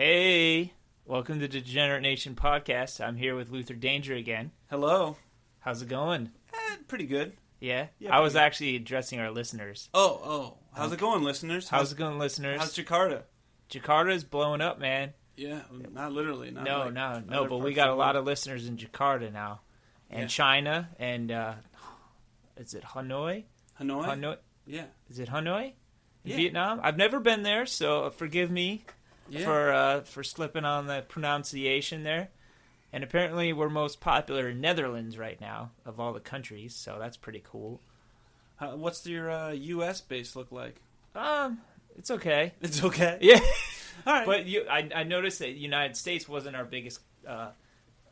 Hey, welcome to the Degenerate Nation podcast. I'm here with Luther Danger again. Hello. How's it going? Pretty good. Yeah? Yeah, I was pretty good. actually addressing our listeners. How's it going, listeners? How's it going, listeners? How's Jakarta? Jakarta is blowing up, man. Yeah, not literally. Not No, like no, other but we parts got of a the lot world. of listeners in Jakarta now. And Yeah. China, and is it Hanoi? Hanoi? Hanoi? Yeah. Is it Hanoi? In Yeah. Vietnam? I've never been there, so forgive me Yeah. for slipping on the pronunciation there. And apparently we're most popular in Netherlands right now of all the countries, so that's pretty cool. What's your U.S. base look like? It's okay. It's okay. Yeah. All right. But I noticed that the United States wasn't our biggest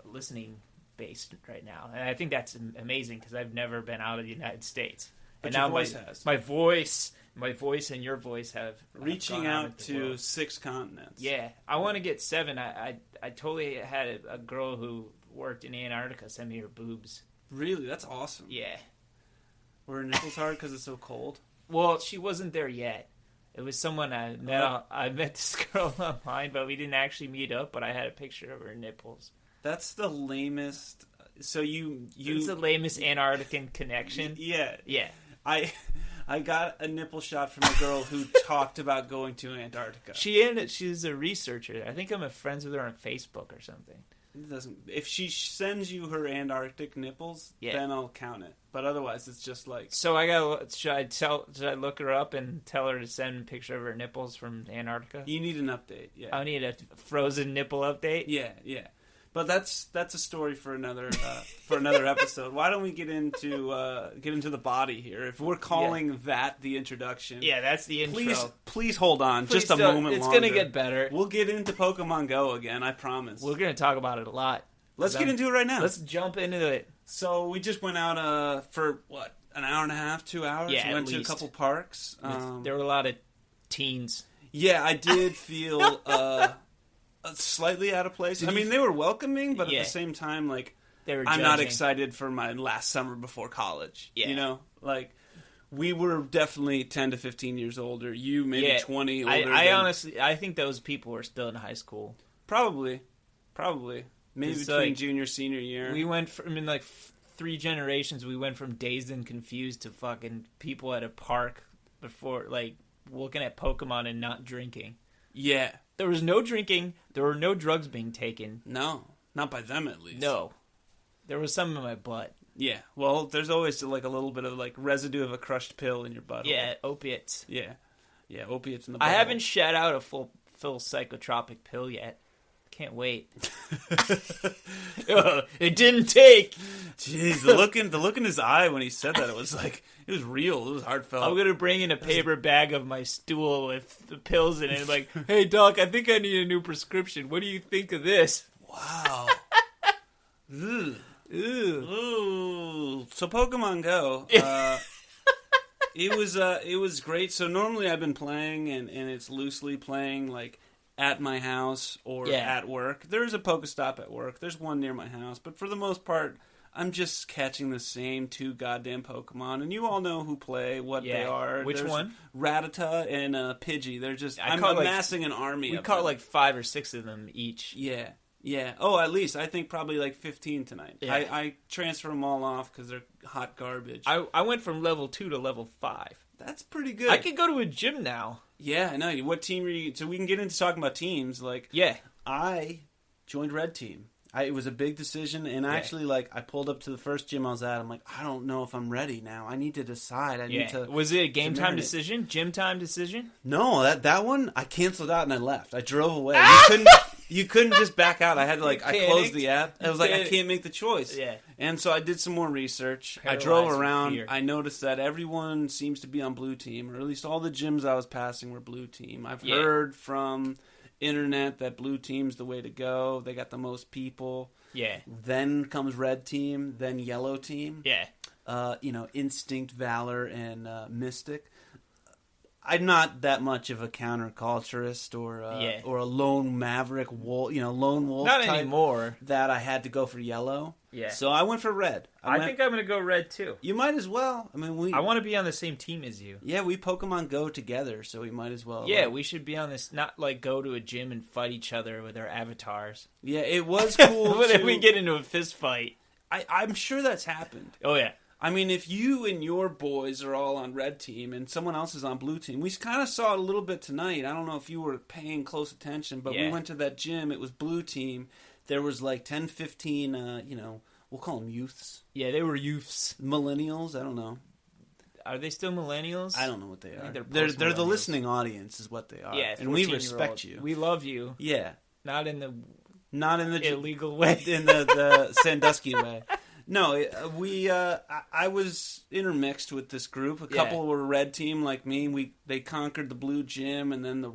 listening base right now. And I think that's amazing because I've never been out of the United States. But And your now voice has. My voice and your voice have Reaching gone out into the to world. 6 continents. Yeah, I want to get 7. I totally had a girl who worked in Antarctica send me her boobs. Really? That's awesome. Yeah. Were her nipples hard because it's so cold? Well, she wasn't there yet. It was someone I met. I met this girl online, but we didn't actually meet up. But I had a picture of her nipples. That's the lamest. So you It's the lamest Antarctican connection. Yeah. Yeah. I got a nipple shot from a girl who talked about going to Antarctica. She's a researcher. I think I'm friends with her on Facebook or something. It doesn't. If she sends you her Antarctic nipples, Yeah. then I'll count it. But otherwise, it's just like So should I look her up and tell her to send a picture of her nipples from Antarctica? you need an update. Yeah, I need a frozen nipple update. yeah. But that's a story for another episode. Why don't we get into the body here? If we're calling that the introduction, Yeah, that's the intro. please hold on Please just a don't- moment It's longer. gonna get better. We'll get into Pokemon Go again. I promise. We're gonna talk about it a lot. Let's get into it right now. Let's jump into it. So we just went out for what, an hour and a half, 2 hours. Yeah, we went at to a least. couple parks. There were a lot of teens. Yeah, I did feel slightly out of place. I mean, they were welcoming, but Yeah. at the same time, like, They were. I'm not judging. excited for my last summer before college. Yeah. You know, like, we were definitely 10 to 15 years older. You maybe Yeah. 20 older. I than- honestly, I think those people were still in high school. probably, maybe It's between like- junior senior year. We went from in like 3 generations. We went from dazed and confused to fucking people at a park before, like looking at Pokemon and not drinking. Yeah, There was no drinking. There were no drugs being taken. no, not by them at least. No, there was some in my butt. Yeah, well, there's always like a little bit of like residue of a crushed pill in your butt. Yeah, opiates. Yeah, opiates in the. I butthole. haven't shat out a full psychotropic pill yet. Can't wait. It didn't take. Jeez, the look in his eye when he said that, it was real. It was heartfelt. I'm gonna bring in a paper bag of my stool with the pills in it. Like, hey doc, I think I need a new prescription. What do you think of this? Wow. Ugh. Ooh. Ooh. So Pokemon Go, it was great. So normally I've been playing, and it's loosely playing like at my house or Yeah. at work. There's a Pokestop at work. There's one near my house, but for the most part, I'm just catching the same 2 goddamn Pokemon, and you all know who play, what they Yeah. are. Which There's one? Rattata and Pidgey. They're just I'm caught, like, amassing an army. We of caught them. like 5 or 6 of them each. Yeah. Oh, at least I think probably like 15 tonight. Yeah. I transfer them all off because they're hot garbage. I went from level 2 to level 5. That's pretty good. I could go to a gym now. Yeah, I know. What team are you? So we can get into talking about teams. Like, Yeah. I joined Red Team. It was a big decision, and actually, like, I pulled up to the first gym I was at. I'm like, I don't know if I'm ready now. I need to decide. I need to. Was it a game to time marinate. decision? Gym time decision? No, that one I canceled out and I left. I drove away. You couldn't just back out. I had to I closed panicked? the app. I was like, I Panicked? can't make the choice. Yeah. And so I did some more research. I Paralyzed drove with around. fear. I noticed that everyone seems to be on Blue Team, or at least all the gyms I was passing were Blue Team. I've Yeah. heard from internet that Blue Team's the way to go. They got the most people. Yeah. Then comes Red Team, then Yellow Team. Yeah. Instinct, Valor, and Mystic. I'm not that much of a counterculturist or a lone maverick wolf, lone wolf. Not type anymore. That I had to go for yellow. Yeah. So I went for red. I think I'm going to go red too. You might as well. I mean, I want to be on the same team as you. Yeah, we Pokemon Go together, so we might as well. Yeah, we should be on this. Not like go to a gym and fight each other with our avatars. Yeah, it was cool. But then we get into a fist fight. I'm sure that's happened. Oh yeah. I mean, if you and your boys are all on red team and someone else is on blue team, we kind of saw it a little bit tonight. I don't know if you were paying close attention, but we went to that gym. It was blue team. There was like 10, 15, we'll call them youths. Yeah, they were youths. Millennials? I don't know. Are they still millennials? I don't know what they are. They're the listening audience is what they are. Yeah, and we respect you. We love you. Yeah. Not in the illegal way. In the Sandusky way. No, I was intermixed with this group. A couple were red team like me. They conquered the blue gym, and then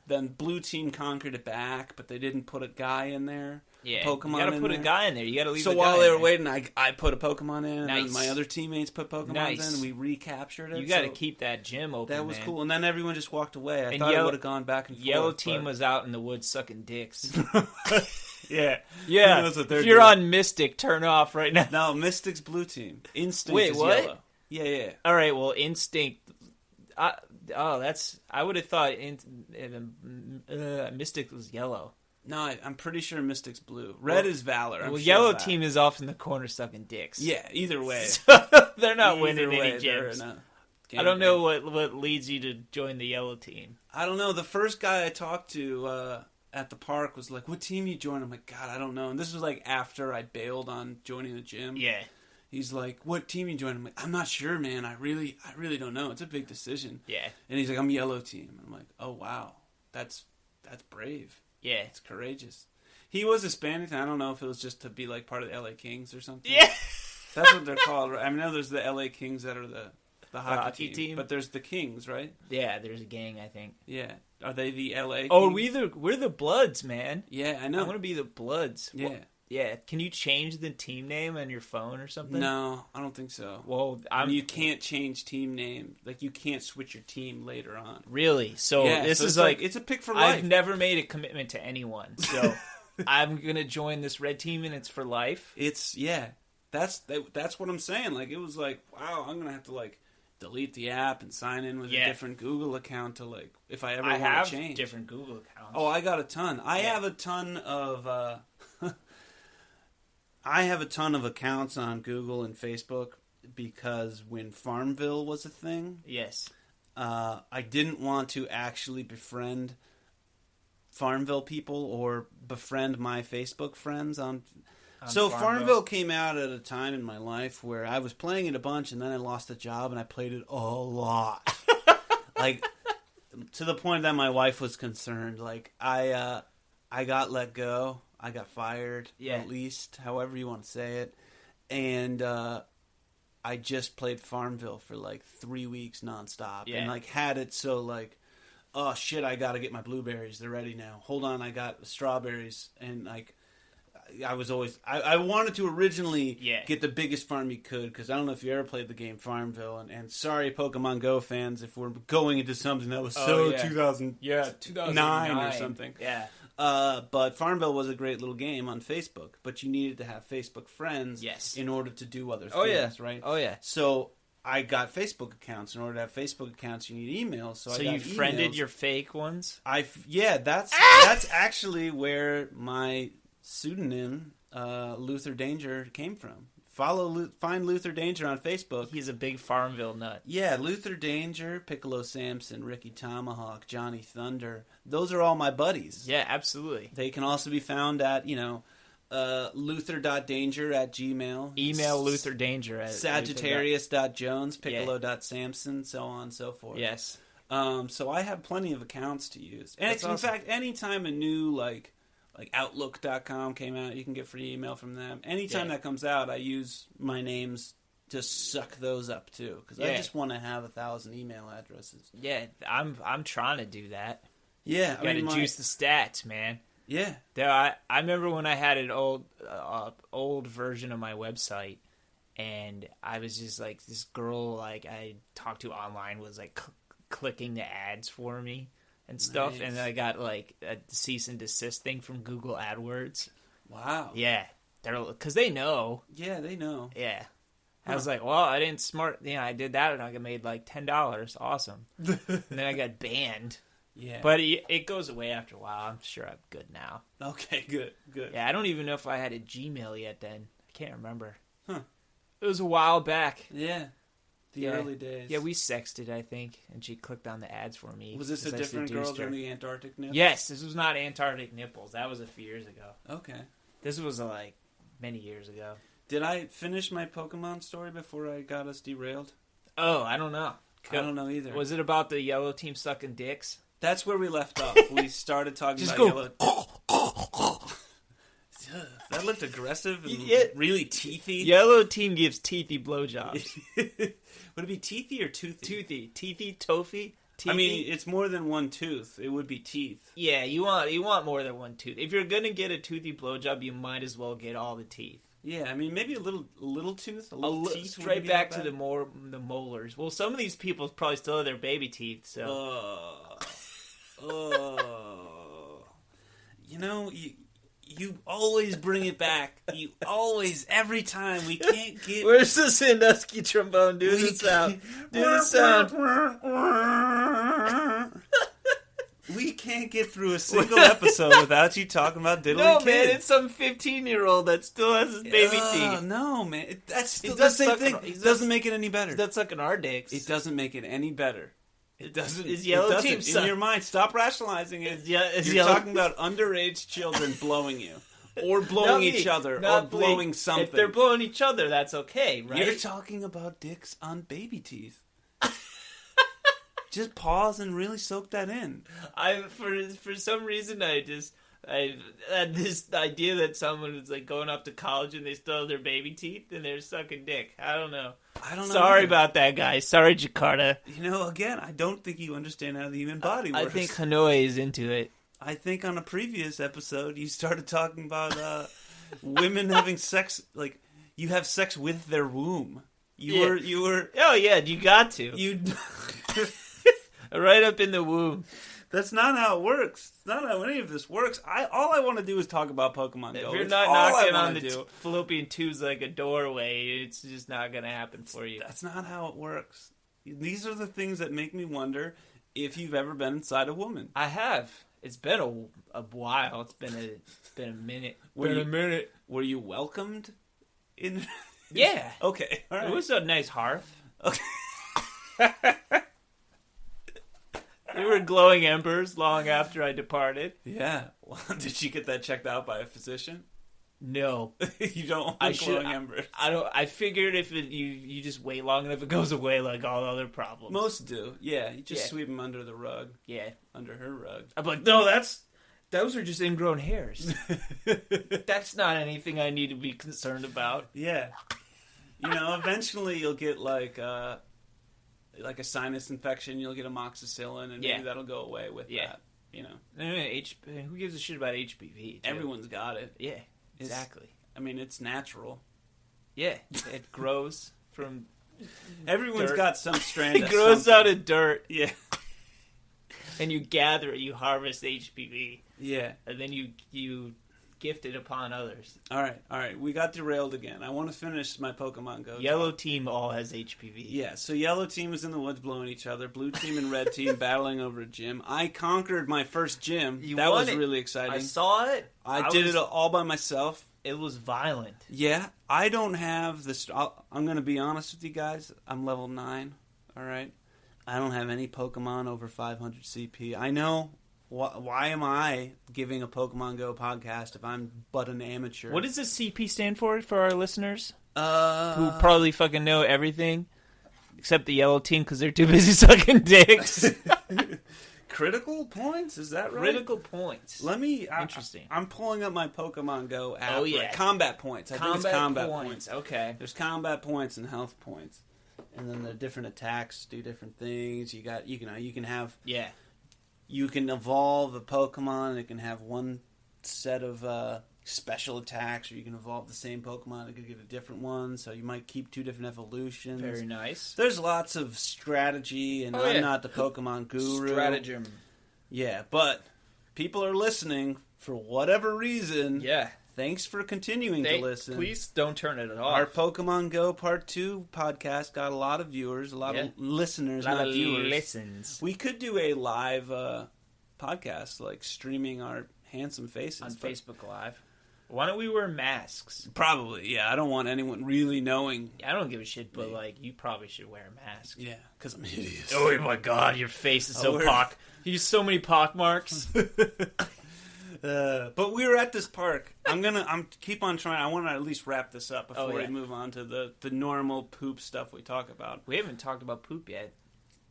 then blue team conquered it back, but they didn't put a guy in there. Yeah, Pokemon. You gotta put a guy in there. You gotta leave. So while they were waiting, I put a Pokemon in, and my other teammates put Pokemon in, and we recaptured it. You gotta keep that gym open. That was cool, and then everyone just walked away. I thought it would have gone back and forth. Yellow team was out in the woods sucking dicks. Yeah. If you're on Mystic, turn off right now. No, Mystic's blue team. Instinct Wait, is what? yellow. Yeah. All right, well, Instinct. I would have thought Mystic was yellow. No, I'm pretty sure Mystic's blue. Red is Valor. Yellow team is off in the corner sucking dicks. Yeah, either way. They're not winning any gyms. I don't know what leads you to join the yellow team. I don't know. The first guy I talked to at the park was like, "What team you join?" I'm like, "God, I don't know." And this was like after I bailed on joining the gym. Yeah. He's like, "What team you join?" I'm like, "I'm not sure, man. I really don't know. It's a big decision." Yeah. And he's like, "I'm yellow team." I'm like, "Oh wow, that's brave. Yeah, it's courageous." He was Hispanic, and I don't know if it was just to be like part of the LA Kings or something. Yeah. That's what they're called. Right? I know there's the LA Kings that are the hockey team, but there's the Kings, right? Yeah, there's a gang, I think. Yeah. Are they the LA Kings? Oh, we're the Bloods, man. Yeah, I know. I want to be the Bloods. Yeah. Well, yeah. Can you change the team name on your phone or something? No, I don't think so. Well, you can't change team name. Like, you can't switch your team later on. Really? So this is like it's a pick for life. I've never made a commitment to anyone, so I'm gonna join this red team, and it's for life. That's what I'm saying. Like, it was like, wow, I'm gonna have to like delete the app and sign in with a different Google account to like if I ever want to change. Different Google accounts. Oh, I got a ton. I have a ton of accounts on Google and Facebook because when Farmville was a thing, yes, I didn't want to actually befriend Farmville people or befriend my Facebook friends on so Farmville came out at a time in my life where I was playing it a bunch, and then I lost a job, and I played it a lot, like to the point that my wife was concerned. Like I got let go, I got fired, at least, however you want to say it, and I just played Farmville for like 3 weeks nonstop, and like had it so like, oh shit, I got to get my blueberries. They're ready now. Hold on, I got strawberries, and like. I was always I wanted to originally get the biggest farm you could because I don't know if you ever played the game Farmville and sorry Pokemon Go fans if we're going into something that was 2009 or something but Farmville was a great little game on Facebook, but you needed to have Facebook friends in order to do other things, right? So I got Facebook accounts. In order to have Facebook accounts, you need emails. So I got you friended your fake ones? That's actually where my pseudonym Luther Danger came from. Find Luther Danger on Facebook. He's a big Farmville nut. Yeah, Luther Danger, Piccolo Samson, Ricky Tomahawk, Johnny Thunder. Those are all my buddies. Yeah, absolutely. They can also be found at luther.danger@gmail. Email Luther Danger at Sagittarius.jones, Piccolo.samson, so on and so forth. Yes. So I have plenty of accounts to use. And in fact, anytime a new like Outlook.com came out, you can get free email from them. Anytime that comes out, I use my names to suck those up too, because I just want to have 1,000 email addresses. Yeah, I'm trying to do that. Yeah, got to juice the stats, man. Yeah, I remember when I had an old version of my website, and I was just like, this girl like I talked to online was like clicking the ads for me and stuff, Nice. and then I got like a cease and desist thing from Google AdWords. Wow. Yeah, because they know. Yeah, they know. Yeah. Huh. I was like, well, I didn't I did that and I made like $10. Awesome. And then I got banned. Yeah. But it goes away after a while. I'm sure I'm good now. Okay, good. Yeah, I don't even know if I had a Gmail yet then. I can't remember. Huh. It was a while back. Yeah. The early days. Yeah, we sexted, I think, and she clicked on the ads for me. Was this a different girl than the Antarctic nipples? Yes, this was not Antarctic nipples. That was a few years ago. Okay. This was like many years ago. Did I finish my Pokemon story before I got us derailed? Oh, I don't know. I don't know either. Was it about the yellow team sucking dicks? That's where we left off. We started talking Just about go. yellow. That looked aggressive and really teethy. Yellow team gives teethy blowjobs. Would it be teethy or toothy? Teethy, toffee. Teethy. I mean, it's more than one tooth. It would be teeth. Yeah, you want more than one tooth. If you're gonna get a toothy blowjob, you might as well get all the teeth. Yeah, I mean, maybe a little tooth, a little teeth. Straight back to the molars. Well, some of these people probably still have their baby teeth. So, you know, you always bring it back. You always, every time. We can't get. Where's the Sandusky trombone? Do the sound. Do the sound. We can't get through a single episode without you talking about diddly No, kids. man, it's some 15-year-old that still has his baby teeth. No, man, that's still He the does same suck thing. on- he It does- doesn't make it any better. That's sucking our dicks. It doesn't make it any better. It doesn't. Is yellow it doesn't. team in suck? your mind? Stop rationalizing it. Is You're yellow- talking about underage children blowing you, or Not blowing me. each other, or Not me. blowing something. If they're blowing each other, that's okay, right? You're talking about dicks on baby teeth. Just pause and really soak that in. For some reason I had this idea that someone was like going off to college and they still have their baby teeth and they're sucking dick. I don't know. Sorry either. about that, guys. Sorry, Jakarta. You know, again, I don't think you understand how the human body works. I think Hanoi is into it. I think on a previous episode you started talking about women having sex, like you have sex with their womb. You were. Oh yeah, you got to. You. Right up in the womb. That's not how it works. It's not how any of this works. All I want to do is talk about Pokemon Go. If you're It's not all knocking I on wanna the do. fallopian tubes like a doorway, it's just not going to happen for you. That's not how it works. These are the things that make me wonder if you've ever been inside a woman. I have. It's been a while. It's been a minute. Minute. Were you welcomed in? Yeah. Okay. All right. It was a nice hearth. Okay. There were glowing embers long after I departed. Yeah. Well, did she get that checked out by a physician? No. You don't I want should- glowing embers. I don't. I figured if you just wait long enough, it goes away like all other problems. Most do. Yeah. You just Yeah. sweep them under the rug. Yeah. Under her rug. I'm like, no, those are just ingrown hairs. That's not anything I need to be concerned about. Yeah. You know, eventually you'll get like a sinus infection. You'll get amoxicillin, and maybe that'll go away with that. You know, Who gives a shit about HPV? Too? everyone's got it. Yeah, exactly. I mean, it's natural. Yeah, it grows from. Everyone's Dirt. got some strand. It grows something. out of dirt, Yeah. and you gather it. You harvest HPV, Yeah. and then you gift it upon others. All right. We got derailed again. I want to finish my Pokemon Go. Yellow talk. team all has HPV. Yeah, so yellow team was in the woods blowing each other. Blue team and red team battling over a gym. I conquered my first gym. That won was it. really exciting. I saw it. I did it all by myself. It was violent. Yeah, I don't have this. I'm going to be honest with you guys. I'm level 9. All right. I don't have any Pokemon over 500 CP. I know. Why am I giving a Pokemon Go podcast if I'm but an amateur? What does the CP stand for our listeners? Who Who probably fucking know everything except the yellow team because they're too busy sucking dicks. Critical points? Is that right? Critical points. Let me. Interesting. I'm pulling up my Pokemon Go app. Oh, yeah. Right, combat points. I think it's combat points. Okay. There's combat points and health points, and then the different attacks do different things. You can have. Yeah. You can evolve a Pokemon. It can have one set of special attacks, or you can evolve the same Pokemon to get a different one, so you might keep 2 different evolutions. Very nice. There's lots of strategy, and I'm not the Pokemon guru. Stratagem. Yeah, but people are listening for whatever reason. Yeah. Thanks for continuing to listen. Please don't turn it off. Our Pokemon Go Part 2 podcast got a lot of viewers, a lot of listeners, not viewers. Listens. We could do a live podcast, like streaming our handsome faces. On Facebook Live. Why don't we wear masks? Probably, yeah. I don't want anyone really knowing. I don't give a shit, but like, you probably should wear a mask. Yeah, because I'm hideous. Oh my god, your face is so pock. You have so many pock marks. But we were at this park. I'm keep on trying. I want to at least wrap this up before we move on to the normal poop stuff we talk about. We haven't talked about poop yet.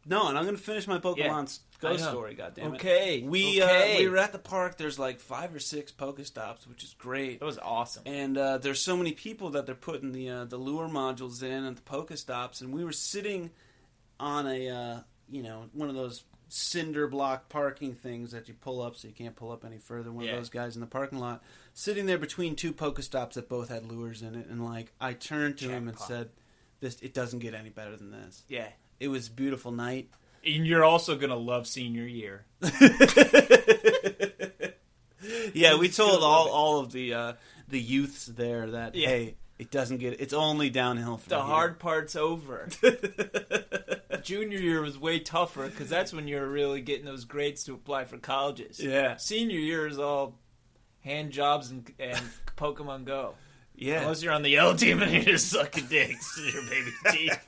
No, and I'm going to finish my Pokemon Go story, goddammit. Okay. We were at the park. There's like 5 or 6 Pokestops, which is great. That was awesome. And there's so many people that they're putting the lure modules in at the Pokestops, and we were sitting on a one of those cinder block parking things that you pull up so you can't pull up any further. One of those guys in the parking lot, sitting there between 2 Pokestops that both had lures in it, and like I turned to him and said, it doesn't get any better than this. Yeah. It was a beautiful night. And you're also going to love senior year. Yeah, we told all of the youths there that, hey, it doesn't get... It's only downhill from the here. hard part's over. Junior year was way tougher because that's when you're really getting those grades to apply for colleges. Yeah. Senior year is all hand jobs and Pokemon Go. Yeah. Unless you're on the yellow team and you're just sucking dicks in your baby teeth.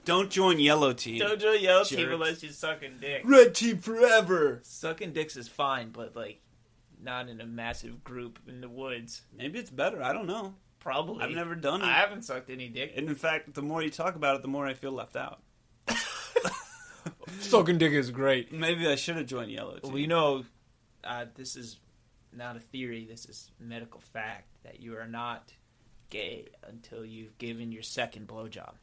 Don't join yellow team. Don't join yellow team unless you're sucking dicks. Red team forever. Sucking dicks is fine, but like not in a massive group in the woods. Maybe it's better. I don't know. Probably. I've never done it. I haven't sucked any dick. And in fact, the more you talk about it, the more I feel left out. Sucking dick is great. Maybe I should have joined yellow team. Well, you know, this is not a theory. This is medical fact that you are not gay until you've given your second blowjob.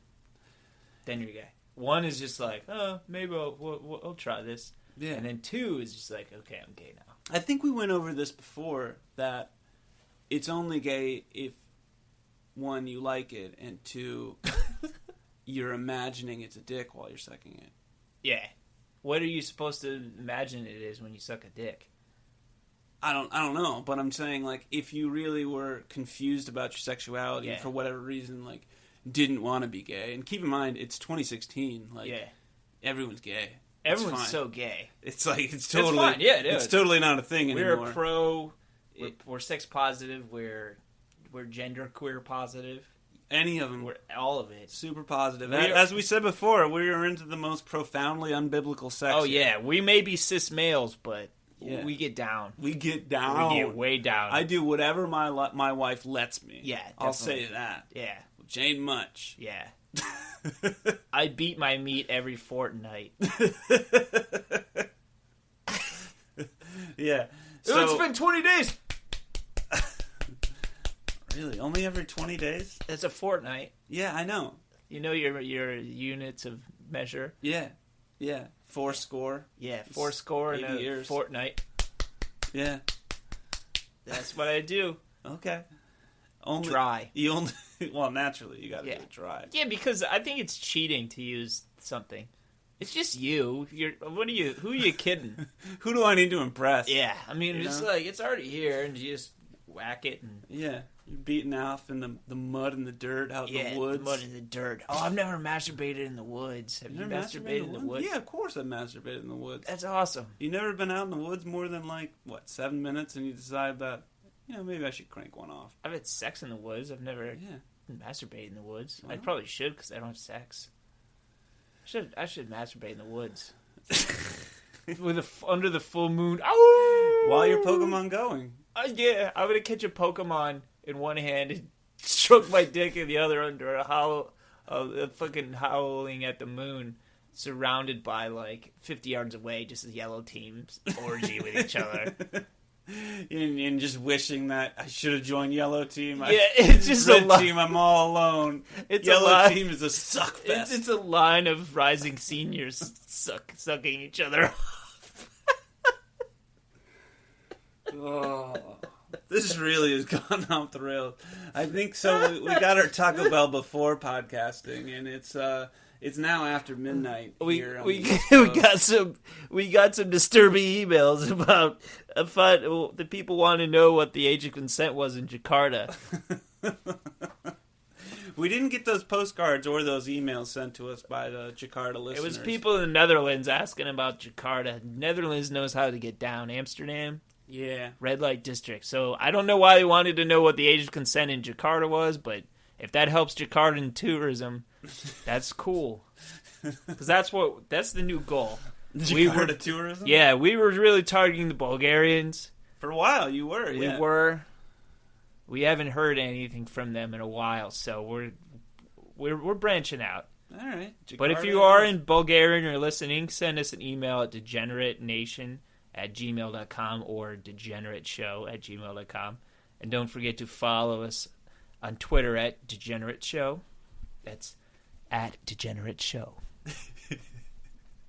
Then you're gay. 1 is just like, oh, maybe I'll try this. Yeah. And then 2 is just like, okay, I'm gay now. I think we went over this before, that it's only gay if, 1, you like it, and 2, you're imagining it's a dick while you're sucking it. Yeah. What are you supposed to imagine it is when you suck a dick? I don't know, but I'm saying, like, if you really were confused about your sexuality and for whatever reason, like, didn't want to be gay, and keep in mind, it's 20question, like, everyone's gay. Everyone's so gay. It's like, it's totally, fine. Yeah, it is. It's totally not a thing anymore. We're sex positive, we're gender queer positive. Any of them. We're all of it. Super positive. As we said before, we are into the most profoundly unbiblical sex. Oh, yeah. We may be cis males, but we get down. We get down. We get way down. I do whatever my wife lets me. Yeah, definitely. I'll say that. Yeah. Which ain't much. Yeah. I beat my meat every fortnight. Yeah. So, it's been 20 days. Really? Only every 20 days? It's a fortnight. Yeah, I know. You know your units of measure? Yeah. Yeah. 4 score. Yeah, 4 score in a years. Fortnite. Yeah. That's what I do. Okay. Dry. Well, naturally, you gotta do it dry. Yeah, because I think it's cheating to use something. It's just you. Who are you kidding? Who do I need to impress? Yeah, I mean, it's like, it's already here, and you just whack it. And... Yeah, you're beating off in the mud and the dirt out in the woods. The mud and the dirt. Oh, I've never masturbated in the woods. Have you masturbated in the woods? Yeah, of course I've masturbated in the woods. That's awesome. You never been out in the woods more than, 7 minutes, and you decide that, maybe I should crank one off. I've had sex in the woods. I've never masturbated in the woods. I probably should, because I don't have sex. I should masturbate in the woods. Under the full moon. Ow! While you're Pokemon going. Yeah, I'm going to catch a Pokemon in one hand and stroke my dick in the other under a fucking howling at the moon, surrounded by 50 yards away, just a yellow teams orgy with each other. And just wishing that I should have joined Yellow Team. It's just Red Team, I'm all alone. Yellow Team is a suck fest. It's a line of rising seniors sucking each other off. Oh, this really has gone off the rails. I think so. We got our Taco Bell before podcasting, and it's now after midnight. We We got some disturbing emails about the people want to know what the age of consent was in Jakarta. We didn't get those postcards or those emails sent to us by the Jakarta listeners. It was people in the Netherlands asking about Jakarta. Netherlands knows how to get down. Amsterdam, yeah, red light district. So I don't know why they wanted to know what the age of consent in Jakarta was, but if that helps Jakartan tourism, that's cool. Because that's the new goal. Jakarta tourism? Yeah, we were really targeting the Bulgarians. For a while, you were, yeah. We were. We haven't heard anything from them in a while, so we're branching out. All right. But if you are in Bulgaria and you're listening, send us an email at degeneratenation@gmail.com or degenerateshow@gmail.com. And don't forget to follow us on Twitter at Degenerate Show. That's at Degenerate Show.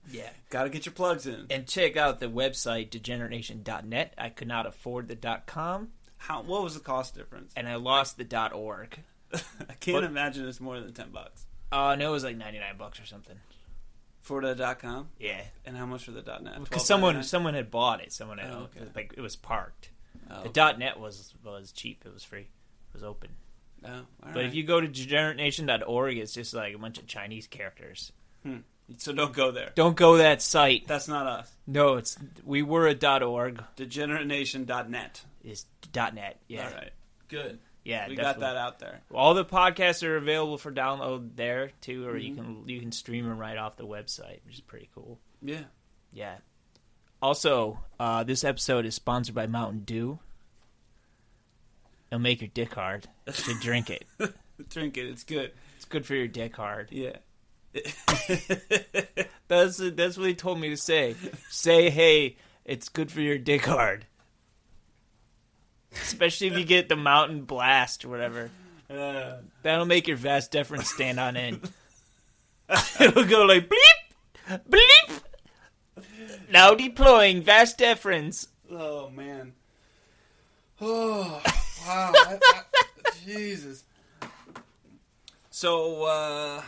Yeah. Gotta get your plugs in. And check out the website, degeneratenation.net. I could not afford the .com. What was the cost difference? And I lost the .org. I can't imagine it's more than $10. No, it was like $99 or something. For the .com? Yeah. And how much for the .net? Because someone had bought it. Someone had like it was parked. The .net was cheap. It was free. It was open. Oh, all right. But if you go to degeneratenation.org, it's just like a bunch of Chinese characters. So don't go there. Don't go that site. That's not us. No, we were a .org. Degeneratenation.net. Is .net. Yeah. All right. Good. Yeah, we definitely got that out there. All the podcasts are available for download there too, or you can stream them right off the website, which is pretty cool. Yeah. Yeah. Also, this episode is sponsored by Mountain Dew. It'll make your dick hard. You should drink it. Drink it. It's good. It's good for your dick hard. Yeah. That's what he told me to say. Say, hey, it's good for your dick hard. Especially if you get the Mountain Blast or whatever. That'll make your vas deferens stand on end. It'll go like bleep, bleep. Now deploying vas deferens. Oh man. Oh wow. Jesus. So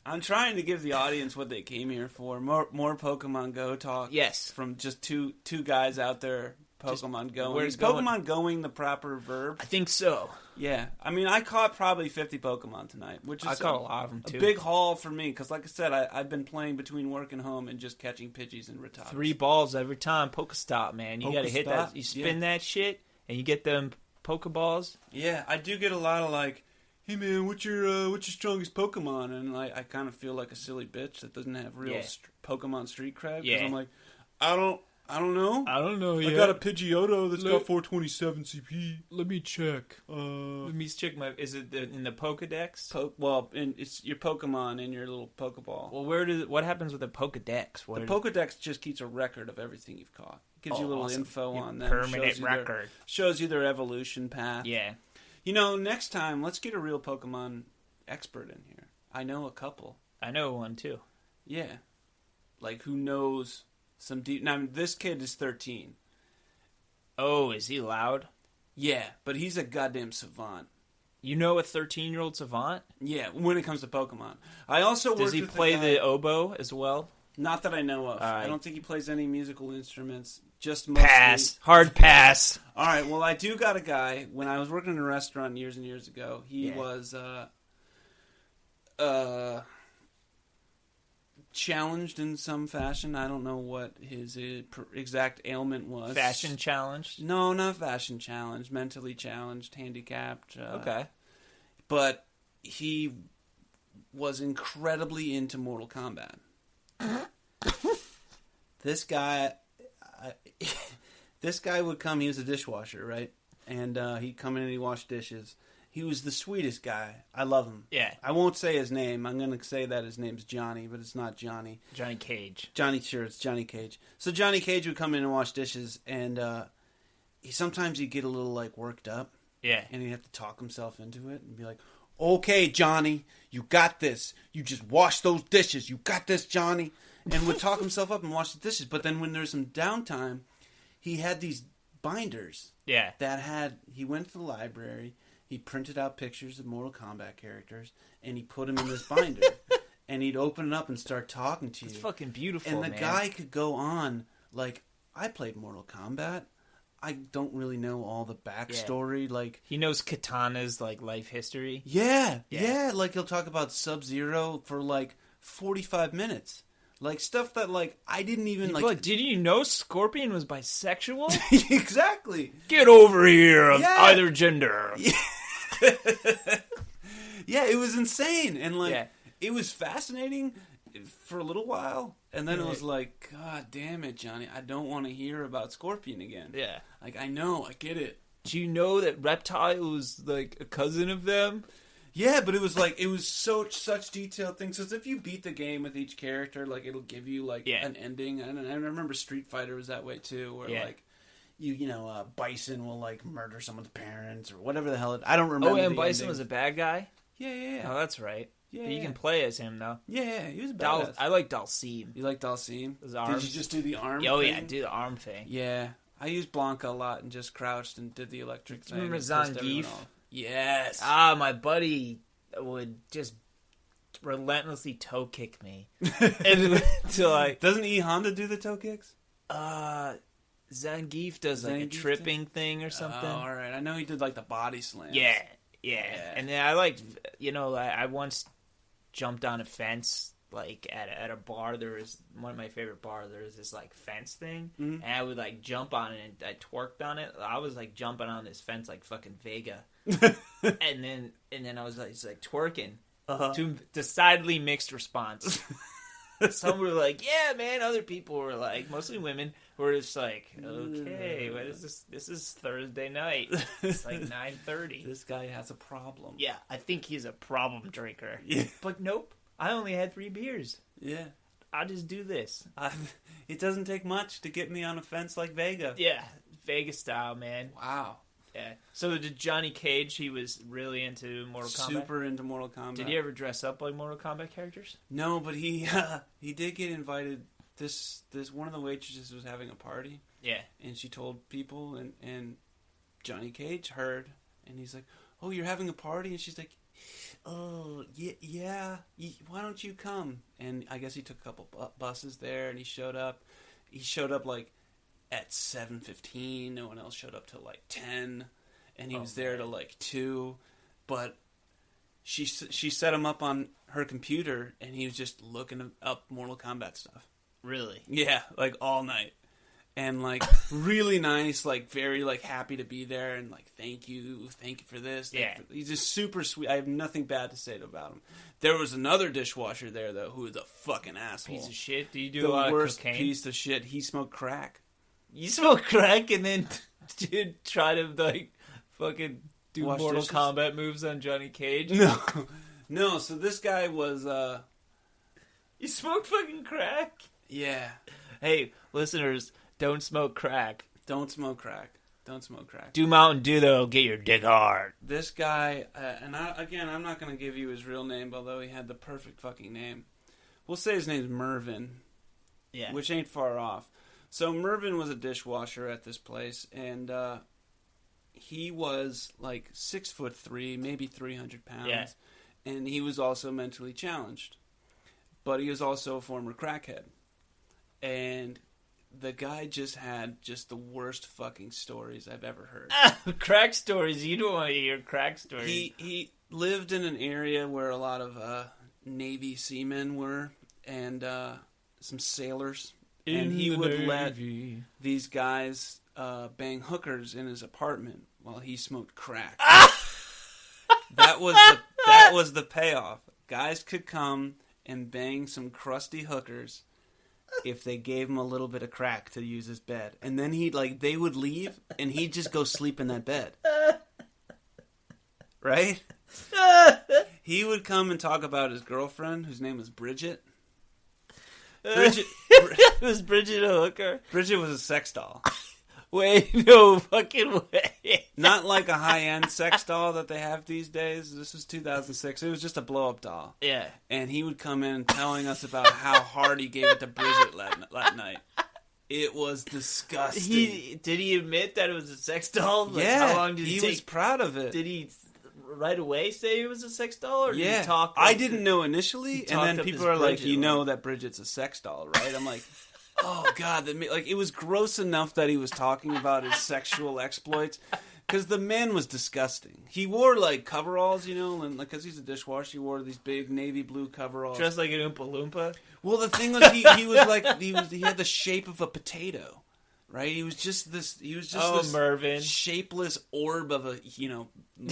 I'm trying to give the audience what they came here for. More Pokemon Go talk. Yes. From just two guys out there Pokemon Go. Where's Pokemon going the proper verb? I think so. Yeah. I mean, I caught probably 50 Pokemon tonight, which is I caught a lot of them too. A big haul for me because, like I said, I've been playing between work and home and just catching Pidgeys and Rattatas. 3 balls every time. Pokestop, man. You got to hit that. You spin that shit and you get them Pokeballs. Yeah, I do get a lot of like, hey man, what's your strongest Pokemon? And I kind of feel like a silly bitch that doesn't have real Pokemon street cred. Because I'm like, I don't know. I don't know yet. I got a Pidgeotto that's got 427 CP. Let me check. Let me check my. Is it in the Pokedex? It's your Pokemon in your little Pokeball. Well, what happens with the Pokedex? The Pokedex just keeps a record of everything you've caught. Gives you a little info on them. Permanent record. Shows you their evolution path. Yeah. You know, next time, let's get a real Pokemon expert in here. I know a couple. I know one, too. Yeah. Like, who knows some deep... Now, this kid is 13. Oh, is he loud? Yeah, but he's a goddamn savant. You know a 13-year-old savant? Yeah, when it comes to Pokemon. I also Does he play the oboe as well? Not that I know of. Right. I don't think he plays any musical instruments. Just mostly... Pass. Hard pass. All right, well, I do got a guy. When I was working in a restaurant years and years ago, he was challenged in some fashion. I don't know what his exact ailment was. Fashion challenged? No, not fashion challenged. Mentally challenged, handicapped. Okay. But he was incredibly into Mortal Kombat. This guy would come. He was a dishwasher, right? And he'd come in and he'd wash dishes. He was the sweetest guy. I love him. Yeah. I won't say his name. I'm going to say that his name's Johnny, but it's not Johnny. Johnny Cage. It's Johnny Cage. So Johnny Cage would come in and wash dishes, and sometimes he'd get a little, like, worked up. Yeah. And he'd have to talk himself into it and be like, okay, Johnny, you got this. You just wash those dishes. You got this, Johnny. And would talk himself up and wash the dishes. But then when there's some downtime, he had these binders. Yeah. He went to the library, he printed out pictures of Mortal Kombat characters, and he put them in this binder. And he'd open it up and start talking to you. It's fucking beautiful, and the guy could go on, like, I played Mortal Kombat. I don't really know all the backstory. Yeah. Like, he knows Katana's, like, life history. Yeah. Like, he'll talk about Sub-Zero for, like, 45 minutes. Like, stuff that, like, I didn't even, like... Did you know Scorpion was bisexual? Exactly. Get over here of either gender. Yeah, it was insane. And, like, it was fascinating for a little while. And then it was like, God damn it, Johnny. I don't want to hear about Scorpion again. Yeah. Like, I know. I get it. Do you know that Reptile was, like, a cousin of them? Yeah, but it was like, it was such detailed things. Because if you beat the game with each character, like, it'll give you, like, an ending. And I remember Street Fighter was that way, too. Where, like, Bison will, like, murder someone's parents or whatever the hell. I don't remember. Oh, and Bison was a bad guy? Yeah. Oh, that's right. Yeah, but you can play as him, though. Yeah, he was a badass. I like Dhalsim. You like Dhalsim? His arms. Did you just do the arm thing? yeah, do the arm thing. Yeah. I used Blanca a lot and just crouched and did the electric thing. Remember Zangief? Yes. My buddy would just relentlessly toe kick me. Until like, doesn't E Honda do the toe kicks? Zangief does like a tripping thing or something. Oh, all right. I know he did like the body slam. Yeah. And then I liked, I once jumped on a fence like at a bar. There was one of my favorite bars. There was this like fence thing, and I would like jump on it and I twerked on it. I was like jumping on this fence like fucking Vega, and then I was like twerking. To decidedly mixed response. Some were like, "Yeah, man." Other people were like, mostly women, were just like, "Okay, what is this? This is Thursday night. It's like 9:30. This guy has a problem." Yeah, I think he's a problem drinker. Yeah, but nope. I only had 3 beers. Yeah, I just do this. It doesn't take much to get me on a fence like Vega. Yeah, Vega style, man. Wow. Yeah. So did Johnny Cage? He was really into Mortal Kombat. Super into Mortal Kombat. Did he ever dress up like Mortal Kombat characters? No, but he did get invited. This one of the waitresses was having a party. Yeah. And she told people, and Johnny Cage heard, and he's like, "Oh, you're having a party?" And she's like, "Oh, yeah. Why don't you come?" And I guess he took a couple buses there, and he showed up. He showed up like at 7:15. No one else showed up till like 10, and he was there till like 2. But she set him up on her computer, and he was just looking up Mortal Kombat stuff. Really? Yeah, like all night. And like really nice, like very like happy to be there, and like thank you for this. He's just super sweet. I have nothing bad to say about him. There was another dishwasher there though, who was a fucking asshole, piece of shit. Do you do a lot of cocaine? Piece of shit. He smoked crack. You smoke crack and then dude try to like fucking do wash Mortal dishes? Kombat moves on Johnny Cage? No. So this guy was. You smoked fucking crack? Yeah. Hey, listeners. Don't smoke crack. Don't smoke crack. Don't smoke crack. Do Mountain Dew, though. Get your dick hard. This guy, I'm not going to give you his real name, although he had the perfect fucking name. We'll say his name's Mervin. Yeah. Which ain't far off. So Mervin was a dishwasher at this place, and he was like 6'3", maybe 300 pounds. Yeah. And he was also mentally challenged. But he was also a former crackhead. And the guy just had the worst fucking stories I've ever heard. Crack stories? You don't want to hear crack stories. He lived in an area where a lot of Navy seamen were, and some sailers. And he would let these guys bang hookers in his apartment while he smoked crack. That was the payoff. Guys could come and bang some crusty hookers if they gave him a little bit of crack to use his bed. And then they would leave, and he'd just go sleep in that bed. Right? He would come and talk about his girlfriend, whose name was Bridget. Was Bridget a hooker? Bridget was a sex doll. Wait, no fucking way. Not like a high-end sex doll that they have these days. This was 2006. It was just a blow-up doll. Yeah. And he would come in telling us about how hard he gave it to Bridget that night. It was disgusting. Did he admit that it was a sex doll? Like, yeah. How long did he take? was proud of it. Did he right away say it was a sex doll? Or did yeah. he talk? I didn't know initially. And then people are like, Bridget, you know that Bridget's a sex doll, right? I'm like... Oh God! Like it was gross enough that he was talking about his sexual exploits, because the man was disgusting. He wore like coveralls, you know, and because he's a dishwasher, he wore these big navy blue coveralls, dressed like an Oompa Loompa. Well, the thing was, he was like he had the shape of a potato, right? He was just this Mervin, shapeless orb of a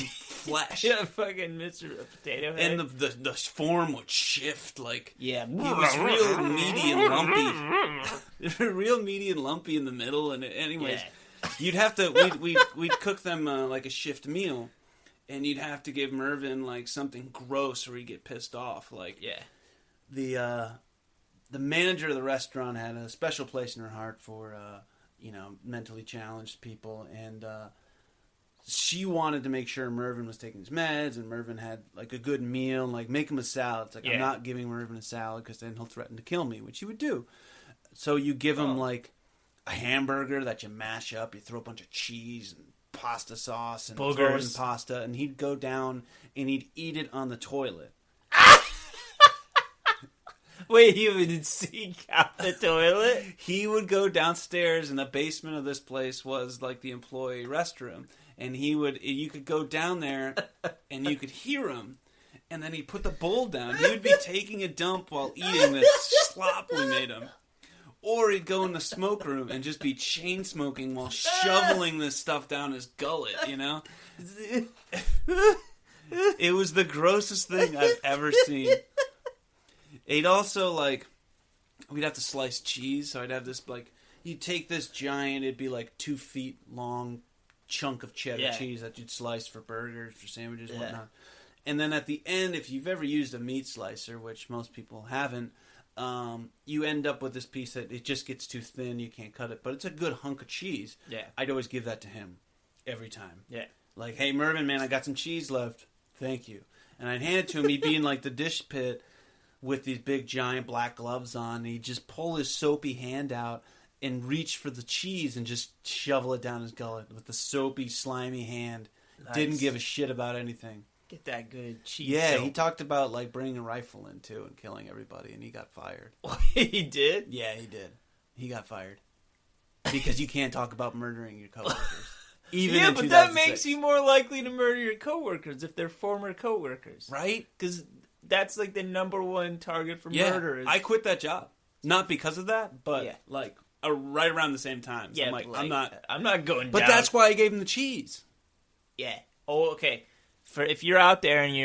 flesh. Yeah, fucking Mr. Potato Head. And the form would shift like he was real meaty and lumpy, real meaty and lumpy in the middle. And anyways, you'd have to we'd cook them like a shift meal, and you'd have to give Mervin like something gross or he'd get pissed off. Like the manager of the restaurant had a special place in her heart for mentally challenged people, and she wanted to make sure Mervin was taking his meds and Mervin had like a good meal and like make him a salad. It's like, I'm not giving Mervin a salad because then he'll threaten to kill me, which he would do. So you give him like a hamburger that you mash up, you throw a bunch of cheese and pasta sauce and throw in pasta, and he'd go down and he'd eat it on the toilet. Wait, he would seek out the toilet? He would go downstairs, and the basement of this place was like the employee restroom. And you could go down there, and you could hear him. And then he'd put the bowl down. He would be taking a dump while eating this slop we made him. Or he'd go in the smoke room and just be chain smoking while shoveling this stuff down his gullet, you know? It was the grossest thing I've ever seen. He'd also, like, we'd have to slice cheese, so I'd have this, like, you'd take this giant, it'd be like 2 feet long chunk of cheddar cheese that you'd slice for burgers, for sandwiches, whatnot. And then at the end, if you've ever used a meat slicer, which most people haven't, you end up with this piece that it just gets too thin, you can't cut it, but it's a good hunk of cheese. Yeah. I'd always give that to him every time. Yeah. Like, hey, Mervin, man, I got some cheese left. Thank you. And I'd hand it to him. He'd be in, like, the dish pit with these big, giant black gloves on. And he'd just pull his soapy hand out and reach for the cheese and just shovel it down his gullet with the soapy, slimy hand. Nice. Didn't give a shit about anything. Get that good cheese. Yeah, soap. He talked about, like, bringing a rifle in, too, and killing everybody, and he got fired. He did? Yeah, he did. He got fired. Because you can't talk about murdering your coworkers. Even yeah, in but 2006. that makes you more likely to murder your coworkers if they're former coworkers. Right? Because that's, like, the number one target for murder. I quit that job. Not because of that, but, like, right around the same time. So yeah, I'm like, I'm not going But down. that's why I gave him the cheese. Yeah. Oh, okay. If you're out there and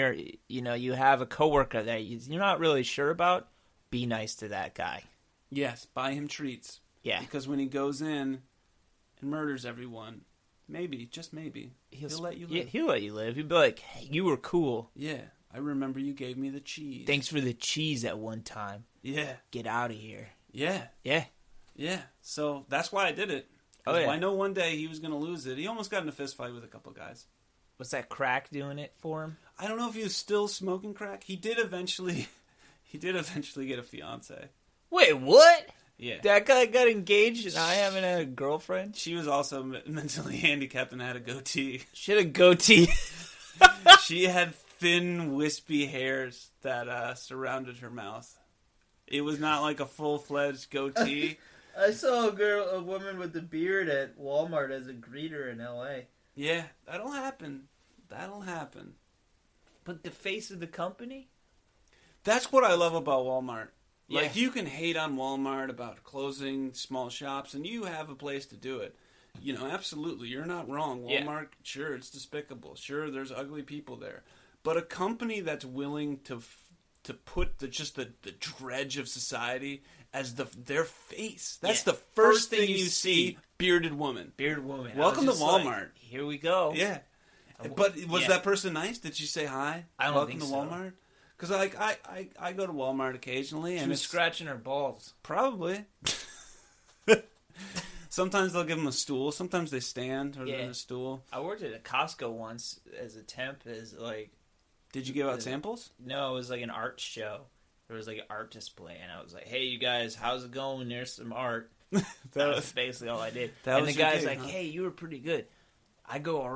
you have a coworker that you're not really sure about, be nice to that guy. Yes, buy him treats. Yeah. Because when he goes in and murders everyone, maybe, just maybe, he'll let you live. Yeah, he'll let you live. He'll be like, hey, you were cool. Yeah, I remember you gave me the cheese. Thanks for the cheese at one time. Yeah. Get out of here. Yeah. Yeah. Yeah. So that's why I did it. Oh, yeah. I know one day he was going to lose it. He almost got in a fist fight with a couple guys. Was that crack doing it for him? I don't know if he was still smoking crack. He did eventually get a fiance. Wait, what? Yeah. That guy got engaged and I haven't had a girlfriend? She was also mentally handicapped and had a goatee. She had a goatee. She had thin, wispy hairs that surrounded her mouth. It was not like a full-fledged goatee. I saw a woman with a beard at Walmart as a greeter in L.A. Yeah, that'll happen. But the face of the company? That's what I love about Walmart. Yeah. Like, you can hate on Walmart about closing small shops, and you have a place to do it. You know, absolutely, you're not wrong. Walmart, sure, it's despicable. Sure, there's ugly people there. But a company that's willing to put the dredge of society as their face. That's the first thing you see. Bearded woman. Welcome to Walmart. Like, here we go. Yeah. But was that person nice? Did she say hi? I don't Welcome think to Walmart? Because I go to Walmart occasionally. She and was scratching her balls. Probably. Sometimes they'll give them a stool. Sometimes they stand or they're in a stool. I worked at a Costco once as a temp. Did you give out samples? No, it was like an art show. There was like an art display, and I was like, "Hey, you guys, how's it going? There's some art." that was basically all I did. And the guy's like, "Hey, you were pretty good. I go all